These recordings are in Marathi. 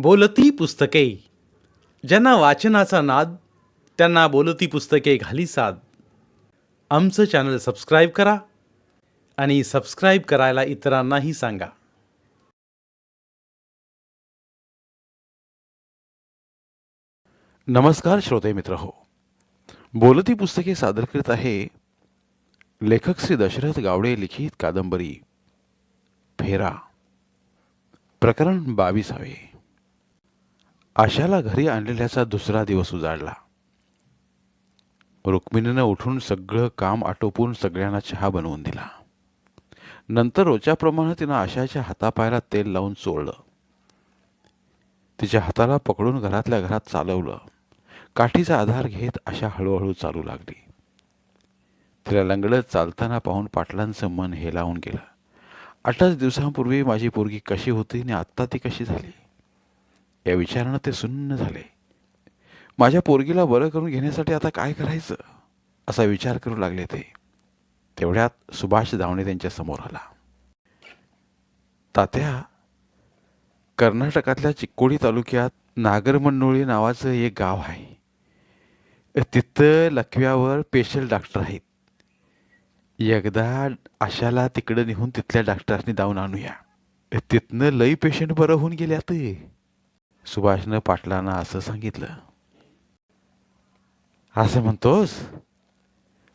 बोलती पुस्तके. ज्यांना वाचनाचा नाद, त्यांना बोलती पुस्तके घाली साद. आमचं चॅनल सबस्क्राईब करा आणि सबस्क्राईब करायला इतरांनाही सांगा. नमस्कार श्रोते मित्र हो. बोलती पुस्तके सादर करीत आहे लेखक श्री दशरथ गावडे लिखित कादंबरी फेरा, प्रकरण 22. आशाला घरी आणलेल्याचा दुसरा दिवस उजाडला. रुक्मिणीनं उठून सगळं काम आटोपून सगळ्यांना चहा बनवून दिला. नंतर रोजच्याप्रमाणे तिनं आशाच्या हातापायाला तेल लावून चोळलं. तिच्या हाताला पकडून घरातल्या घरात चालवलं. काठीचा आधार घेत आशा हळूहळू चालू लागली. तिला लंगडत चालताना पाहून पाटलांचं मन हेलावून गेलं. 8च दिवसांपूर्वी माझी पोरगी कशी होती आणि आत्ता ती कशी झाली, या विचारानं ते सुन्न झाले. माझ्या पोरगीला बरं करून घेण्यासाठी आता काय करायचं, असा विचार करू लागले ते. तेवढ्यात सुभाष धावणे त्यांच्या समोर आला. तात्या, कर्नाटकातल्या चिक्कोडी तालुक्यात नागरमन्नोळी नावाचं एक गाव आहे. तिथं लकव्यावर स्पेशल डॉक्टर आहेत. एकदा आशाला तिकडं नेऊन तिथल्या डॉक्टरांनी जाऊन आणूया. तिथनं लई पेशंट बरं होऊन गेल्यात, सुभाषनं पाटलांना असं सांगितलं. असं म्हणतोस,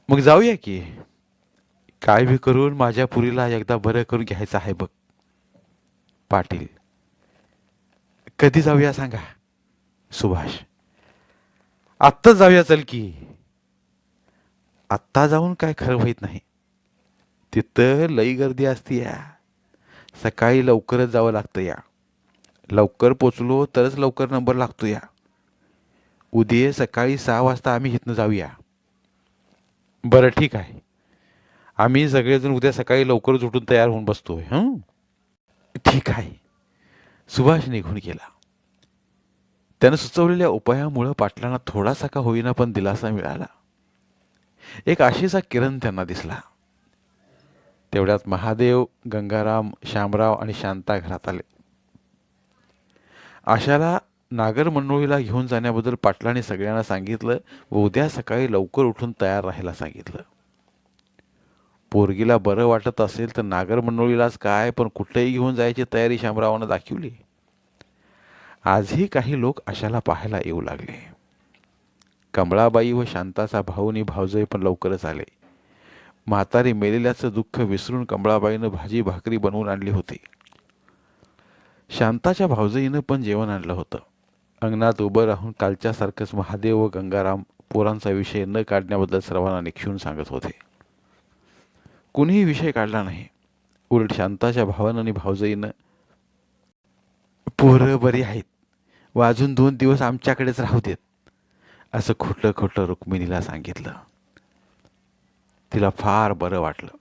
मग जाऊया की. काय बी करून माझ्या पुरीला एकदा बरं करून घ्यायचं आहे बघ. पाटील, कधी जाऊया सांगा. सुभाष, आत्ताच जाऊया चल की. आत्ता जाऊन काय खरं होत नाही. तिथं लई गर्दी असती या. सकाळी लवकरच जावं लागतं या. लवकर पोचलो तरच लवकर नंबर लागतो या. उद्या सकाळी 6 वाजता आम्ही इथनं जाऊया. बरं ठीक आहे. आम्ही सगळेजण उद्या सकाळी लवकरच उठून तयार होऊन बसतोय. ठीक आहे. सुभाष निघून गेला. त्यानं सुचवलेल्या उपायामुळं पाटलांना थोडासा का होईना पण दिलासा मिळाला. एक आशेचा किरण त्यांना दिसला. तेवढ्यात महादेव, गंगाराम, शामराव आणि शांता घरात आले. आशाला नागरमन्नोळीला घेऊन जाण्याबद्दल पाटलांनी सगळ्यांना सांगितलं व उद्या सकाळी लवकर उठून तयार राहायला सांगितलं. पोरगीला बरं वाटत असेल तर नागरमन्नोळीलाच काय, पण कुठेही घेऊन जायची तयारी शामरावानं दाखवली. आजही काही लोक आशाला पाहायला येऊ लागले. कमळाबाई व शांताचा भाऊ आणि भावजय पण लवकरच आले. म्हातारी मेलेल्याचं दुःख विसरून कमळाबाईनं भाजी भाकरी बनवून आणली होती. शांताच्या भावजईनं पण जेवण आणलं होतं. अंगणात उभं राहून कालच्यासारखंच महादेव व गंगाराम पोरांचा विषय न काढण्याबद्दल सर्वांना निक्षून सांगत होते. कुणीही विषय काढला नाही. उलट शांताच्या भावानं आणि भावजईनं पोरं बरी आहेत व अजून 2 दिवस आमच्याकडेच राहू देत, असं खोटं खोटं रुक्मिणीला सांगितलं. तिला फार बरं वाटलं.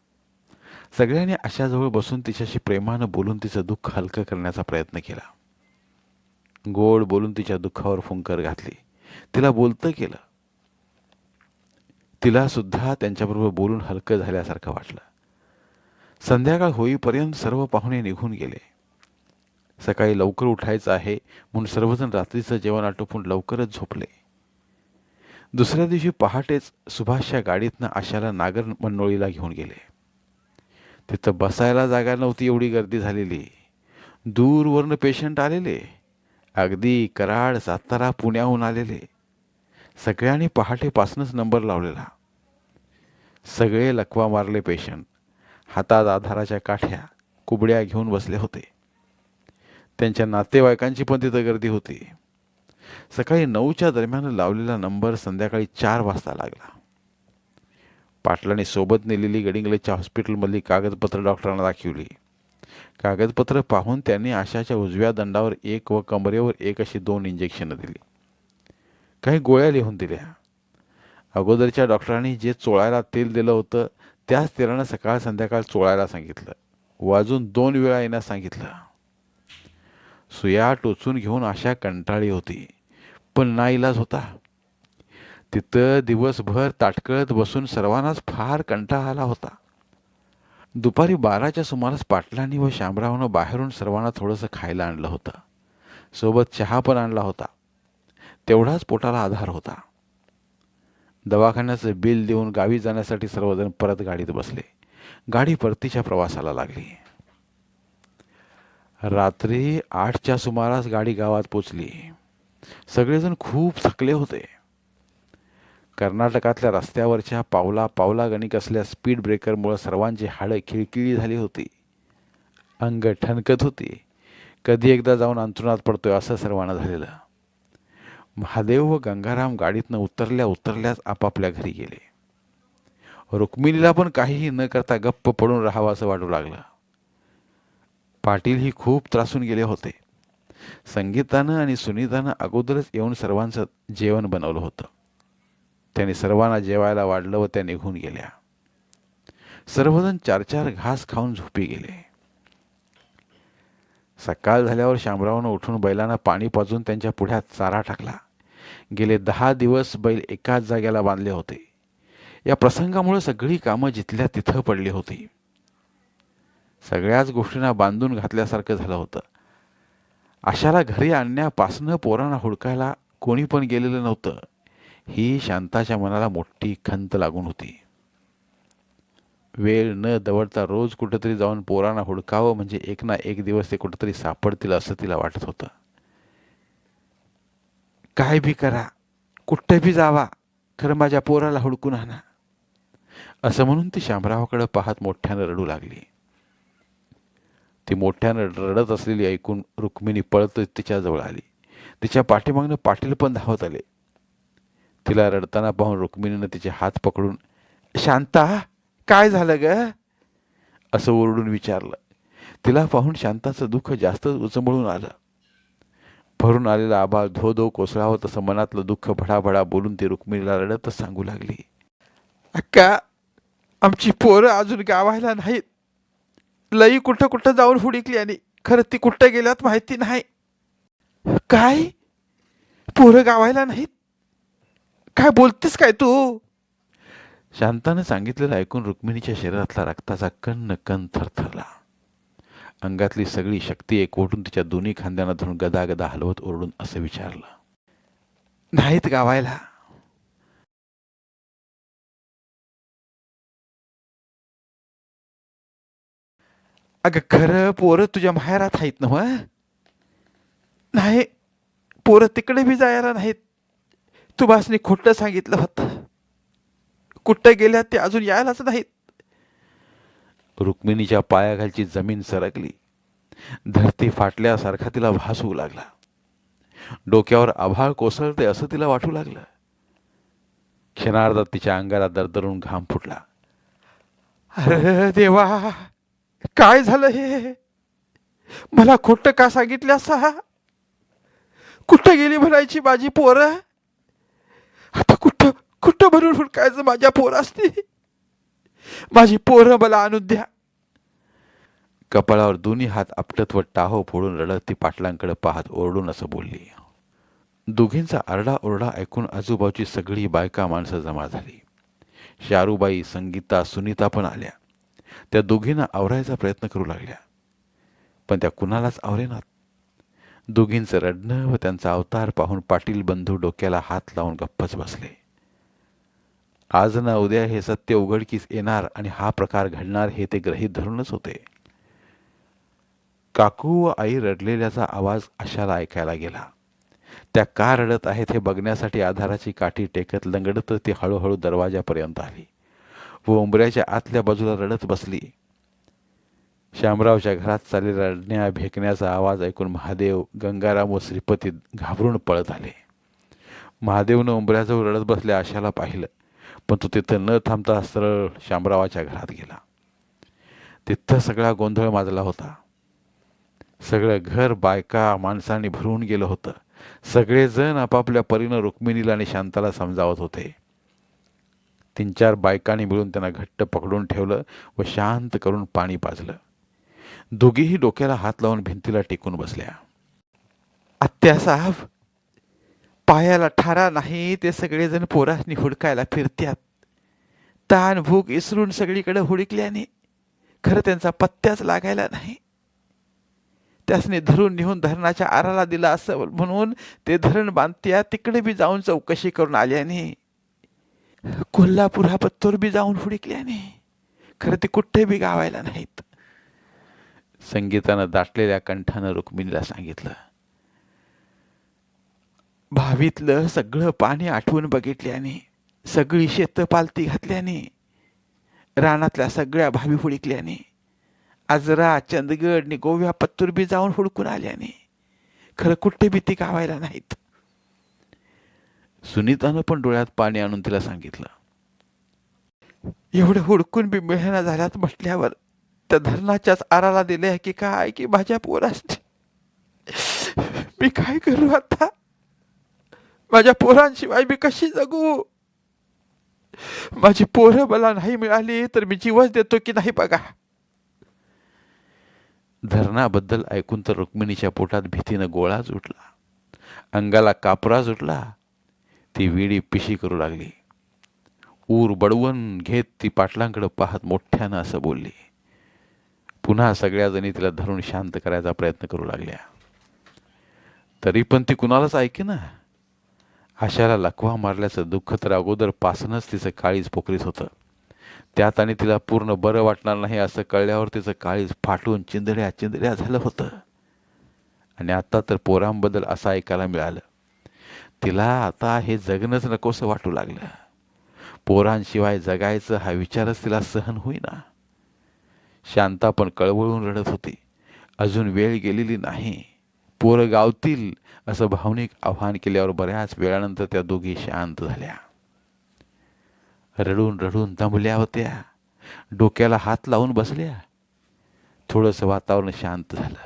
सगळ्यांनी आशाजवळ बसून तिच्याशी प्रेमानं बोलून तिचं दुःख हलकं करण्याचा प्रयत्न केला. गोड बोलून तिच्या दुःखावर फुंकर घातली. तिला बोलतं केलं. तिला सुद्धा त्यांच्याबरोबर बोलून हलकं झाल्यासारखं वाटलं. संध्याकाळ होईपर्यंत सर्व पाहुणे निघून गेले. सकाळी लवकर उठायचं आहे म्हणून सर्वजण रात्रीचं जेवण आटोपून लवकरच झोपले. दुसऱ्या दिवशी पहाटेच सुभाषच्या गाडीतनं आशाला नागरमन्नोळीला घेऊन गेले. तिथं बसायला जागा नव्हती, एवढी गर्दी झालेली. दूरवरनं पेशंट आलेले, अगदी कराड, सातारा, पुण्याहून आलेले. सगळ्यांनी पहाटेपासूनच नंबर लावलेला. सगळे लकवा मारले पेशंट हातात आधाराच्या काठ्या, कुबड्या घेऊन बसले होते. त्यांच्या नातेवाईकांची पण तिथं गर्दी होती. सकाळी 9च्या दरम्यान लावलेला नंबर संध्याकाळी 4 वाजता लागला. पाटलांनी सोबत नेलेली गडिंग्लजच्या हॉस्पिटलमधली कागदपत्र डॉक्टरांना दाखवली. कागदपत्र पाहून त्यांनी आशाच्या उजव्या दंडावर 1 व कमरेवर 1 अशी 2 इंजेक्शनं दिली. काही गोळ्या लिहून दिल्या. अगोदरच्या डॉक्टरांनी जे चोळायला तेल दिलं होतं त्याच तेलानं सकाळ संध्याकाळ चोळायला सांगितलं व अजून 2 वेळा येण्यास सांगितलं. सुया टोचून घेऊन आशा कंटाळी होती, पण नाईलाज होता. तिथं दिवसभर ताटकळत बसून सर्वांनाच फार कंटाळा आला होता. दुपारी 12च्या सुमारास पाटलांनी व शामरावनं बाहेरून सर्वांना थोडंसं खायला आणलं होतं. सोबत चहा पण आणला होता. तेवढाच पोटाला आधार होता. दवाखान्याचं बिल देऊन गावी जाण्यासाठी सर्वजण परत गाडीत बसले. गाडी परतीच्या प्रवासाला लागली. रात्री 8च्या सुमारास गाडी गावात पोचली. सगळेजण खूप थकले होते. कर्नाटकातल्या रस्त्यावरच्या पावला पावला गणिक असल्या स्पीड ब्रेकरमुळे सर्वांची हाडं खिळखिळी झाली होती. अंग ठणकत होती. कधी एकदा जाऊन अंथरुणात पडतोय असं सर्वांना झालेलं. महादेव व गंगाराम गाडीतनं उतरल्याच आपापल्या घरी गेले. रुक्मिणीला पण काहीही न करता गप्प पडून राहावं असं वाटू लागलं. पाटीलही खूप त्रासून गेले होते. संगीतानं आणि सुनीतानं अगोदरच येऊन सर्वांचं जेवण बनवलं होतं. त्यांनी सर्वांना जेवायला वाढलं व त्या निघून गेल्या. सर्वजण 4-4 घास खाऊन झोपी गेले. सकाळ झाल्यावर शामरावनं उठून बैलांना पाणी पाजून त्यांच्या पुढ्यात चारा टाकला. गेले 10 दिवस बैल एकाच जाग्याला बांधले होते. या प्रसंगामुळे सगळी कामं जिथल्या तिथं पडली होती. सगळ्याच गोष्टींना बांधून घातल्यासारखं झालं होतं. अशाला घरी आणण्यापासनं पोरांना हुडकायला कोणी पण गेलेलं नव्हतं. ही शांताच्या मनाला मोठी खंत लागून होती. वेळ न दवडता रोज कुठेतरी जाऊन पोरांना हुडकावं म्हणजे एक ना एक दिवस ते कुठेतरी सापडतील असं तिला वाटत होतं. काय बी करा, कुठे बी जावा, खरं माझ्या पोराला हुडकून आणा, असं म्हणून ती शामरावाकडे पाहत मोठ्यानं रडू लागली. ती मोठ्यानं रडत असलेली ऐकून रुक्मिणी पळत तिच्याजवळ आली. तिच्या पाठीमागनं पाटील पण धावत आले. तिला रडताना पाहून रुक्मिणीनं तिचे हात पकडून, शांता काय झालं ग, असं ओरडून विचारलं. तिला पाहून शांताचं दुःख जास्तच उचंबळून आलं. भरून आलेला आभाळ धो धो कोसळावं तसं मनातलं दुःख भडाभडा बोलून ती रुक्मिणीला रडतच सांगू लागली. अक्का, आमची पोरं अजून गावायला नाहीत. लई कुठं कुठं जाऊन हुडकली आणि खरं ती कुठं गेल्यात माहिती नाही. काय, पोरं गावायला नाहीत? काय बोलतेस काय तू? शांतानं सांगितलेलं ऐकून रुक्मिणीच्या शरीरातला रक्ताचा कण कण थरथरला. अंगातली सगळी शक्ती एकवटून तिच्या दोन्ही खांद्यांना धरून गदागदा हलवत ओरडून असं विचारलं. नाहीत गावायला? अगं खरं पोरं तुझ्या माहेरात आहेत ना? नाही, पोरं तिकडे बी जायला नाहीत. तू बासनी खोटं सांगितलं होतं. कुठं गेल्या ते अजून यायलाच नाहीत. रुक्मिणीच्या पायाखालची जमीन सरकली. धरती फाटल्यासारखा तिला भास होऊ लागला. डोक्यावर आभाळ कोसळते असं तिला वाटू लागलं. क्षणार्धात तिच्या अंगाला दरदरून घाम फुटला. अरे देवा, काय झालं हे? मला खोटं का सांगितलं असा? कुठं गेली म्हणायची माझी पोरं? आता कुठं कुठं भरून हुडकायचं माझ्या पोरासनी? माझी पोरं मला आणून द्या. कपाळावर दोन्ही हात आपटत व टाहो फोडून रडत ती पाटलांकडे पाहत ओरडून असं बोलली. दोघींचा आरडाओरडा ऐकून आजूबाजूची सगळी बायका माणसं जमा झाली. शारूबाई, संगीता, सुनीता पण आल्या. त्या दोघींना आवरायचा प्रयत्न करू लागल्या, पण त्या कुणालाच आवरेनात. दोघींचं रडणं व त्यांचा अवतार पाहून पाटील बंधू डोक्याला हात लावून गप्पच बसले. आज ना उद्या हे सत्य उघडकीस येणार आणि हा प्रकार घडणार हे ते गृहीत धरूनच होते. काकू व आई रडलेल्याचा आवाज अशाला ऐकायला गेला. त्या का रडत आहेत हे बघण्यासाठी आधाराची काठी टेकत लंगडत ती हळूहळू दरवाजापर्यंत आली व उंबऱ्याच्या आतल्या बाजूला रडत बसली. शामरावच्या घरात चाललेला रडण्या भेकण्याचा आवाज ऐकून महादेव, गंगाराम व श्रीपती घाबरून पळत आले. महादेवनं उंबऱ्याजवळ रडत बसल्या आशाला पाहिलं, पण तो तिथं न थांबता सरळ शामरावाच्या घरात गेला. तिथं सगळा गोंधळ माजला होता. सगळं घर बायका माणसांनी भरून गेलं होतं. सगळेजण आपापल्या परीनं रुक्मिणीला आणि शांताला समजावत होते. 3-4 बायकांनी मिळून त्यांना घट्ट पकडून ठेवलं व शांत करून पाणी पाजलं. दोघीही डोक्याला हात लावून भिंतीला टेकून बसल्या. आत्यासाहेब, पायाला ठारा नाही ते सगळेजण पोरासनी हुडकायला फिरत्यात. ताण भूक इसरून सगळीकडे हुडकल्याने खरं त्यांचा पत्त्याच लागायला नाही. त्यासने धरून नेऊन धरणाच्या आराला दिला असं म्हणून ते धरण बांधत्या तिकडे बी जाऊन चौकशी करून आल्याने, कोल्हापुरापत्तोर बी जाऊन हुडकल्याने खरं ते कुठे बी गावायला नाहीत. संगीतानं दाटलेल्या कंठानं रुक्मिणीला सांगितलं. भावीतलं सगळं पाणी आठवून बघितल्याने, सगळी शेतं पालती घातल्याने, रानातल्या सगळ्या भावी हुडकल्याने, आजरा चंदगड नि गोव्या पत्तूर बी जाऊन हुडकून आल्याने खरं कुठे बी ती गावायला नाहीत. सुनीतानं पण डोळ्यात पाणी आणून तिला सांगितलं. एवढं हुडकून बी मिळेना झाल्यात म्हटल्यावर त्या धरणाच्याच आराला दिले की काय की माझ्या पोरांची मी काय करू आता? माझ्या पोरांशिवाय मी कशी जगू? माझी पोरं मला नाही मिळाली तर मी जीवच देतो की नाही बघा. धरणाबद्दल ऐकून तर रुक्मिणीच्या पोटात भीतीनं गोळाच उठला, अंगाला कापराच उठला. ती विडी पिशी करू लागली. ऊर बडवून घेत ती पाटलांकडे पाहत मोठ्यानं असं बोलली. पुन्हा सगळ्या जणी तिला धरून शांत करायचा प्रयत्न करू लागल्या. तरी पण ती कुणालाच ऐकेना. आशाला लकवा मारल्याचं दुःख तर अगोदर पासूनच तिचं काळीज पोखरीत होतं. त्यात आणि तिला पूर्ण बरं वाटणार नाही असं कळल्यावर तिचं काळीज फाटून चिंधड्या चिंधड्या झालं होतं. आणि आता तर पोरांबद्दल असं ऐकायला मिळालं. तिला आता हे जगणंच नकोसं वाटू लागलं. पोरांशिवाय जगायचं हा विचारच तिला सहन होईना. शांता पण कळवळून रडत होती. अजून वेळ गेलेली नाही, पोरं गावतील असं भावनिक आव्हान केल्यावर बऱ्याच वेळानंतर त्या दोघी शांत झाल्या. रडून रडून दमल्या होत्या. डोक्याला हात लावून बसल्या. थोडंसं वातावरण शांत झालं.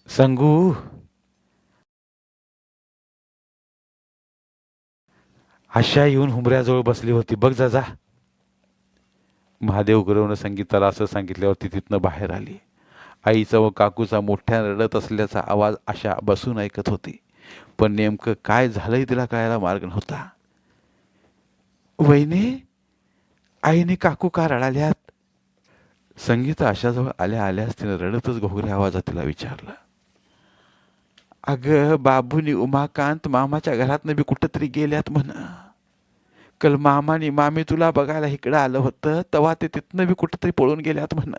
संगू, आशा येऊन हुंबऱ्याजवळ बसली होती, बघ जा जा. महादेव गुरवनं संगीताला असं सांगितल्यावर ती तिथनं बाहेर आली. आईचा व काकूचा मोठ्यानं रडत असल्याचा आवाज आशा बसून ऐकत होती. पण नेमकं काय झालंय तिला कळायला मार्ग नव्हता. वहिनी, आईने काकू का रडाल्यात? संगीता आशाजवळ आल्या आल्यास तिने रडतच घोगऱ्या आवाजात तिला विचारलं. अगं बाबूनी उमाकांत मामाच्या घरातनं बी कुठंतरी गेल्यात म्हण. कल मामानी मामी तुला बघायला इकडं आलं होतं तेव्हा ते तिथनं बी कुठंतरी पळून गेल्यात म्हण.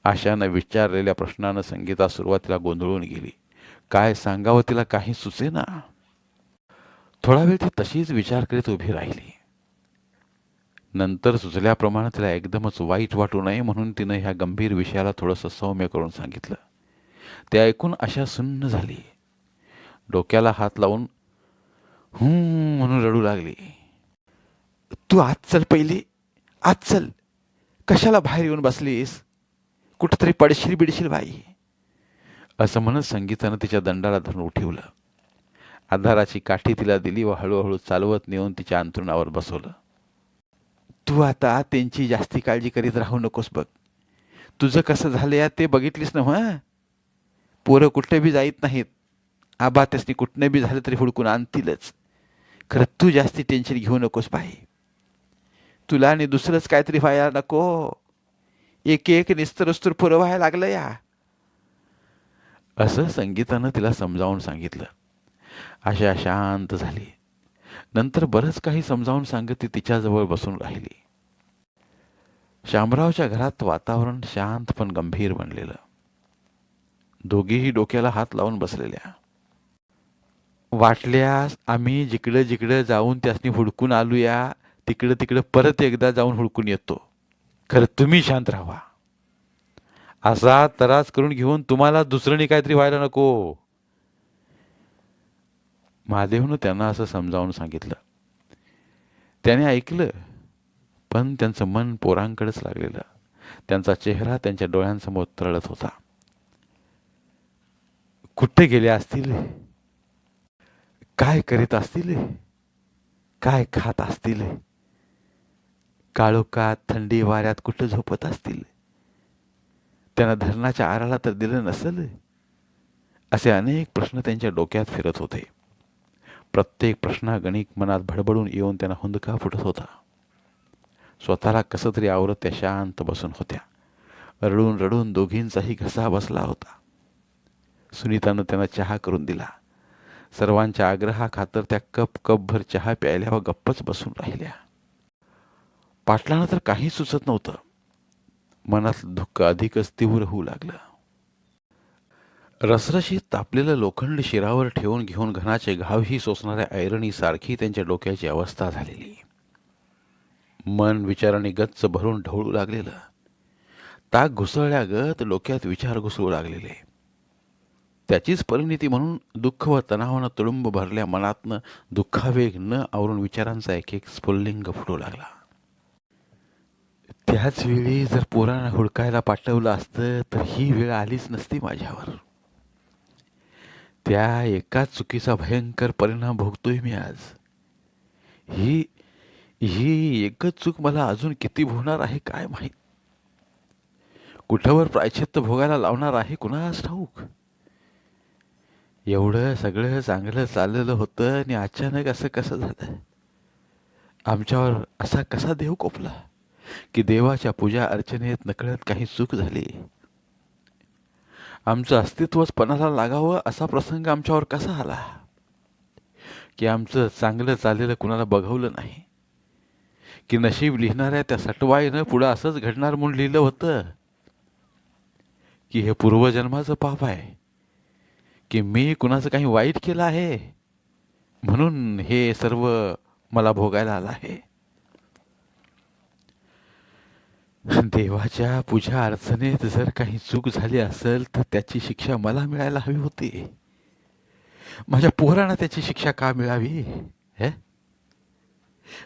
आशानं विचारलेल्या प्रश्नानं संगीता सुरुवातीला गोंधळून गेली. काय सांगावं तिला काही सुचेना. थोडा वेळ ती तशीच विचार करीत उभी राहिली. नंतर सुचल्याप्रमाणे तिला एकदमच वाईट वाटू नये म्हणून तिनं ह्या गंभीर विषयाला थोडंसं सौम्य करून सांगितलं. ते ऐकून आशा सुन्न झाली. डोक्याला हात लावून म्हणून रडू लागली. तू आत चल, पहिली आत चल. कशाला बाहेर येऊन बसलीस? कुठंतरी पडशील बिडशील बाई. असं म्हणत संगीतानं तिच्या दंडाला धरून उठवलं. आधाराची काठी तिला दिली व हळूहळू चालवत नेऊन तिच्या अंथरुणावर बसवलं. तू आता त्यांची जास्ती काळजी करीत राहू नकोस बघ. तुझं कसं झालंय ते बघितलीस ना? मग पोरं कुठे बी जाईत नाहीत. आबा त्यासनी कुठनं बी झालं तरी हुडकून आणतीलच. खरं तू जास्ती टेन्शन घेऊ नकोस बाई. तुला आणि दुसरंच काहीतरी व्हायला नको. एक एक निस्तरस्तूर पोरं व्हायला लागलं या. असं संगीतानं तिला समजावून सांगितलं. आशा शांत झाली. नंतर बरंच काही समजावून सांगत ती तिच्याजवळ बसून राहिली. शामरावच्या घरात वातावरण शांत पण गंभीर बनलेलं. दोघीही डोक्याला हात लावून बसलेल्या. वाटल्यास आम्ही जिकडं जिकडं जाऊन त्यासनी हुडकून आलूया तिकडं तिकडं परत एकदा जाऊन हुडकून येतो. खरं तुम्ही शांत राहा. असा त्रास करून घेऊन तुम्हाला दुसऱ्याने काहीतरी व्हायला नको. महादेवनं त्यांना असं समजावून सांगितलं. त्याने ऐकलं, पण त्यांचं मन पोरांकडेच लागलेलं. त्यांचा चेहरा त्यांच्या डोळ्यांसमोर तरळत होता. कुठे गेले असतील? काय करीत असतील? काय खात असतील? काळोखात थंडी वाऱ्यात कुठं झोपत असतील? त्यांना धरणाच्या आराला तर दिलं नसेल? असे अनेक प्रश्न त्यांच्या डोक्यात फिरत होते. प्रत्येक प्रश्नागणिक मनात भडबडून येऊन त्यांना हुंदका फुटत होता. स्वतःला कसं तरी आवरत त्या शांत बसून होत्या. रडून रडून दोघींचाही घसा बसला होता. सुनीतानं त्यांना चहा करून दिला. सर्वांच्या आग्रहाखातर त्या कपभर चहा प्यायल्या व गप्पच बसून राहिल्या. पाटलांना तर काही सुचत नव्हतं. मनातलं दुःख अधिकच तीव्र होऊ लागलं. रसरशीत तापलेलं लोखंड शिरावर ठेवून घेऊन घनाचे घावही सोसणाऱ्या ऐरणीसारखी त्यांच्या डोक्याची अवस्था झालेली. मन विचाराने गच्च भरून ढवळू लागलेलं. ताक घुसळल्यागत डोक्यात विचार घुसळू लागलेले. त्याचीच परिणिती म्हणून दुःख व तणावानं तुडुंब भरल्या मनातनं दुःखावेग न आवरून विचारांचा एक एक स्फुल्लिंग फुटू लागला. त्याच वेळी जर पोरांना हुडकायला पाठवलं असतं तर ही वेळ आलीच नसती माझ्यावर. त्या एकाच चुकीचा भयंकर परिणाम भोगतोय मी आज. ही ही एकच चूक मला अजून किती भोगणार आहे काय माहीत. कुठवर प्रायश्चित्त भोगायला लावणार आहे कुणास ठाऊक. एवढं सगळं चांगलं चाललेलं होतं आणि अचानक असं कसं झालं. आमच्यावर असा कसा देव कोपला की देवाच्या पूजा अर्चनेत नकळत काही चूक झाली. आमचं अस्तित्वच पणाला लागावं असा प्रसंग आमच्यावर कसा आला की आमचं चांगलं चाललेलं कुणाला बघवलं नाही. की नशीब लिहिणाऱ्या त्या सटवाईनं पुढं असंच घडणार म्हणून लिहिलं होतं. की हे पूर्वजन्माचं पाप आहे. की मी कुणाचं काही वाईट केलं आहे म्हणून हे सर्व मला भोगायला आलं आहे. देवाच्या पूजा अर्चनेत जर काही चूक झाली असेल तर त्याची शिक्षा मला मिळायला हवी होती. माझ्या पोरांना त्याची शिक्षा का मिळावी. हे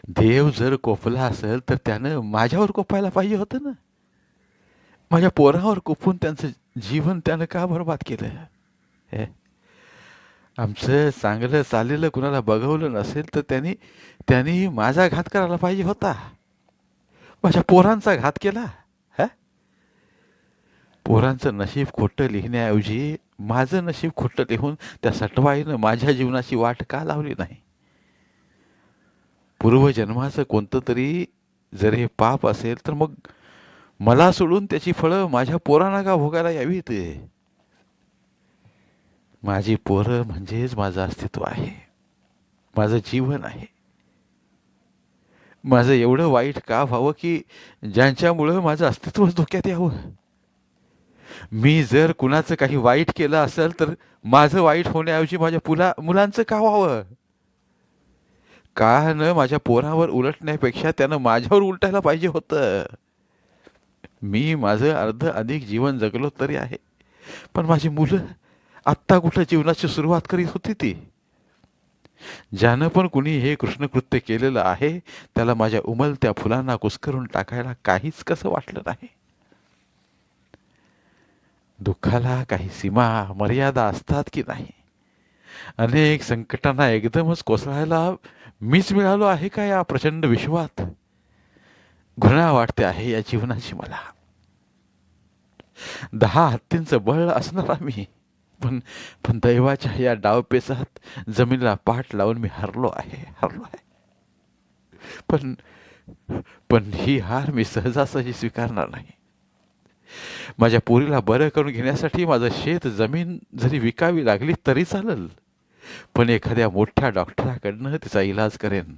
देव जर कोपला असेल तर त्यानं माझ्यावर कोपायला पाहिजे होतं ना. माझ्या पोरावर कोपून त्यांचं जीवन त्यानं का बरबाद केलं. हे आमचं चांगलं चाललेलं कुणाला बघवलं नसेल तर त्यांनी माझा घात करायला पाहिजे होता. माझ्या पोरांचा घात केला. हा पोरांचं नशीब खोटं लिहिण्याऐवजी माझं नशीब खोटं लिहून त्या सटवाईनं माझ्या जीवनाची वाट का लावली नाही. पूर्वजन्माचं कोणतं तरी जर हे पाप असेल तर मग मला सोडून त्याची फळं माझ्या पोरांना का भोगायला यावीत. माझी पोरं म्हणजेच माझं अस्तित्व आहे. माझं जीवन आहे. माझं एवढं वाईट का व्हावं की ज्यांच्यामुळं माझं अस्तित्वच धोक्यात यावं. मी जर कुणाचं काही वाईट केलं असेल तर माझं वाईट होण्याऐवजी माझ्या मुलांचं का व्हावं. का न माझ्या पोरावर उलटण्यापेक्षा त्यानं माझ्यावर उलटायला पाहिजे होतं. मी माझं अर्ध अधिक जीवन जगलो तरी आहे पण माझी मुलं आत्ता कुठं जीवनाची सुरुवात करीत होती ती. ज्यानं पण कुणी हे कृष्णकृत्य केलेलं आहे त्याला माझ्या उमलत्या फुलांना कुस्करून टाकायला काहीच कसं वाटलं नाही. दुःखाला काही सीमा मर्यादा असतात की नाही. अनेक संकटांना एकदमच कोसळायला मीच मिळालो आहे का या प्रचंड विश्वात. घृणा वाटते आहे या जीवनाची मला. 10 हत्तींचं बळ असणारा मी पण पण दैवाच्या या डावपेचात जमिनीला पाठ लावून मी हरलो आहे. पण पण ही हार मी सहजासहजी स्वीकारणार नाही. माझ्या पोरीला बरं करून घेण्यासाठी माझं शेत जमीन जरी विकावी लागली तरी चालेल पण एखाद्या मोठ्या डॉक्टराकडनं तिचा इलाज करेन.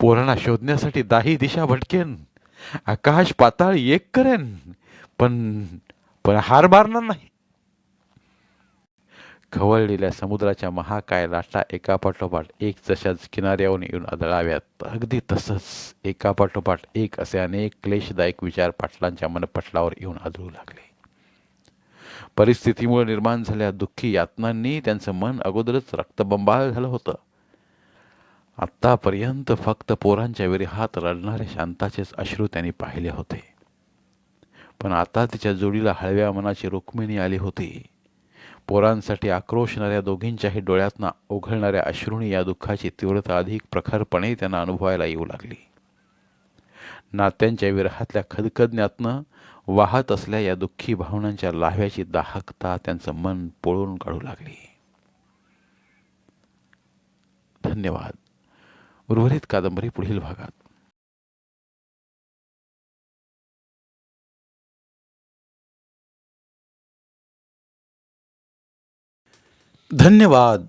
पोरांना शोधण्यासाठी 10 दिशा भटकेन. आकाश पाताळ एक करेन पण पण हार मारणार नाही. खवळलेल्या समुद्राच्या महाकाय लाटा एकापाठोपाठ एक जशाच किनाऱ्यावरून येऊन आदळाव्यात अगदी तसंच एकापाठोपाठ एक असे अनेक क्लेशदायक विचार पाटलांच्या मनपटलावर येऊन आदळू लागले. परिस्थितीमुळे निर्माण झालेल्या दुःखी यातनांनी त्यांचं मन अगोदरच रक्तबंबाळ झालं होतं. आत्तापर्यंत फक्त पोरांच्या विरहात रडणाऱ्या शांताचेच अश्रू त्यांनी पाहिले होते पण आता तिच्या जोडीला हळव्या मनाची रुक्मिणी आली होती. पोरांसाठी आक्रोशणाऱ्या दोघींच्याही डोळ्यातनं ओघळणाऱ्या अश्रूंनी या दुःखाची तीव्रता अधिक प्रखरपणे त्यांना अनुभवायला येऊ लागली. नात्यांच्या विरहातल्या खदखदण्यातनं वाहत असलेल्या या दुःखी भावनांच्या लाह्याची दाहकता त्यांचं मन पोळून काढू लागली. धन्यवाद. उर्वरित कादंबरी पुढील भागात. धन्यवाद.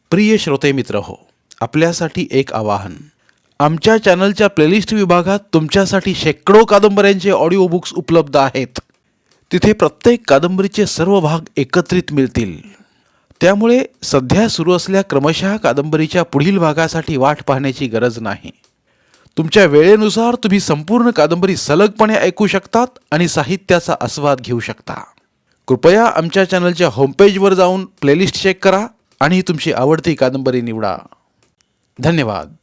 प्रिय श्रोते मित्र हो, आपल्यासाठी एक आवाहन. आमच्या चॅनलच्या प्लेलिस्ट विभागात तुमच्यासाठी शेकडो कादंबऱ्यांचे ऑडिओ बुक्स उपलब्ध आहेत. तिथे प्रत्येक कादंबरीचे सर्व भाग एकत्रित मिळतील. त्यामुळे सध्या सुरू असलेल्या क्रमशः कादंबरीच्या पुढील भागासाठी वाट पाहण्याची गरज नाही. तुमच्या वेळेनुसार तुम्ही संपूर्ण कादंबरी सलगपणे ऐकू शकतात आणि साहित्याचा आस्वाद घेऊ शकता. कृपया आमच्या चॅनलच्या होमपेजवर जाऊन प्लेलिस्ट चेक करा आणि तुमची आवडती कादंबरी निवडा. धन्यवाद.